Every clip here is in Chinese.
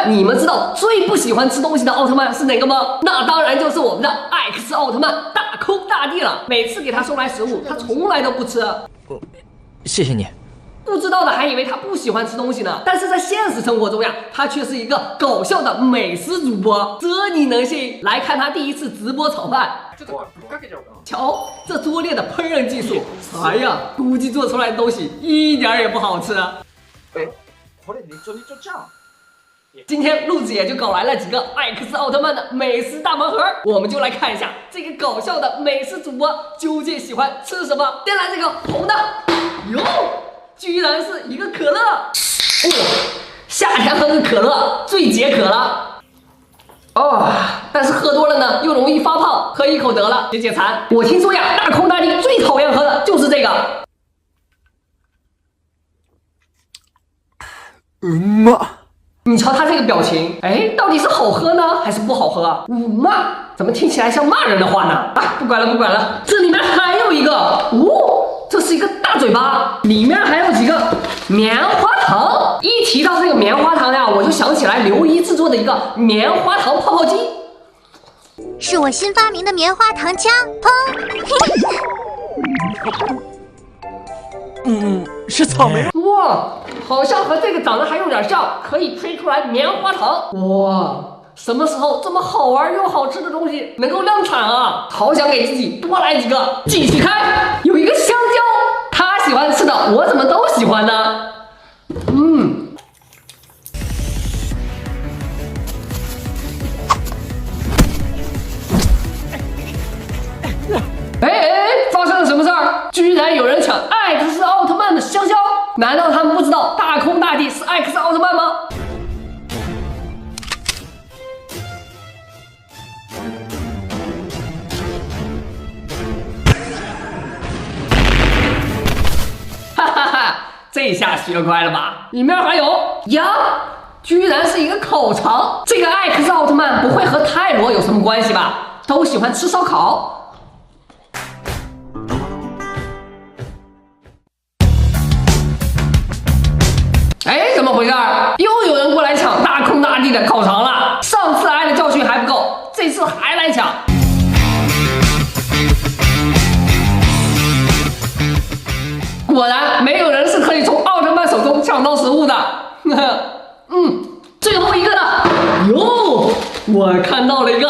你们知道最不喜欢吃东西的奥特曼是哪个吗？那当然就是我们的艾克斯奥特曼大空大帝了。每次给他送来食物，他从来都不吃。谢谢你。不知道的还以为他不喜欢吃东西呢，但是在现实生活中呀，他却是一个搞笑的美食主播，这你能信？来看他第一次直播炒饭，瞧这拙劣的烹饪技术，哎呀，估计做出来的东西一点也不好吃。今天陆子也就搞来了几个艾克斯奥特曼的美食大盲盒，我们就来看一下这个搞笑的美食主播究竟喜欢吃什么。先来这个红的，哟，居然是一个可乐，夏天喝个可乐最解渴了。但是喝多了呢又容易发胖，喝一口得了解解馋。我听说呀，大空大帝最讨厌喝的就是这个。妈。你瞧他这个表情，到底是好喝呢，还是不好喝啊？怎么听起来像骂人的话呢？不管了，这里面还有一个，这是一个大嘴巴，里面还有几个棉花糖。一提到这个棉花糖呀，我就想起来刘一制作的一个棉花糖泡泡机，是我新发明的棉花糖浆，砰！是草莓。哇，好像和这个长得还有点像，可以吹出来棉花糖。哇，什么时候这么好玩又好吃的东西能够量产啊？好想给自己多来几个。继续看，有一个香蕉，他喜欢吃的我怎么都喜欢呢？发生了什么事儿？居然有人抢艾克斯奥特曼的香蕉？难道他们不知道大空大帝是艾克斯奥特曼吗？这下学乖了吧？里面还有呀，居然是一个烤肠。这个艾克斯奥特曼不会和泰罗有什么关系吧？都喜欢吃烧烤。怎么回事？又有人过来抢大空大帝的烤肠了。上次挨的教训还不够，这次还来抢。果然，没有人是可以从奥特曼手中抢到食物的。最后一个呢？哟，我看到了一个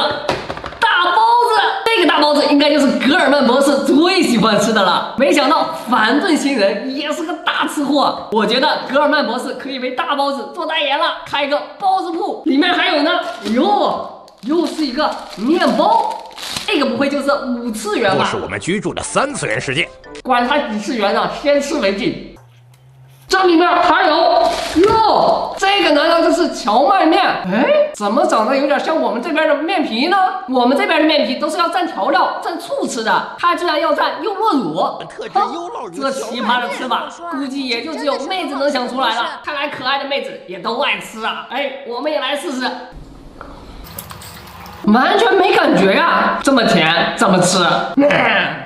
大包子。这个大包子应该就是格尔曼博士最喜欢吃的了。没想到凡顿星人也是个大吃货。我觉得格尔曼博士可以为大包子做代言了，开个包子铺。里面还有呢，又是一个面包。这个不会就是5次元吧？这是我们居住的3次元世界。管它几次元啊，先吃为敬。这里面还有这个难道就是荞麦面？怎么长得有点像我们这边的面皮呢？我们这边的面皮都是要蘸调料、蘸醋吃的，它居然要蘸优酪乳。这奇葩的吃法，估计也就只有妹子能想出来了。看来可爱的妹子也都爱吃啊！我们也来试试。完全没感觉呀，这么甜，怎么吃？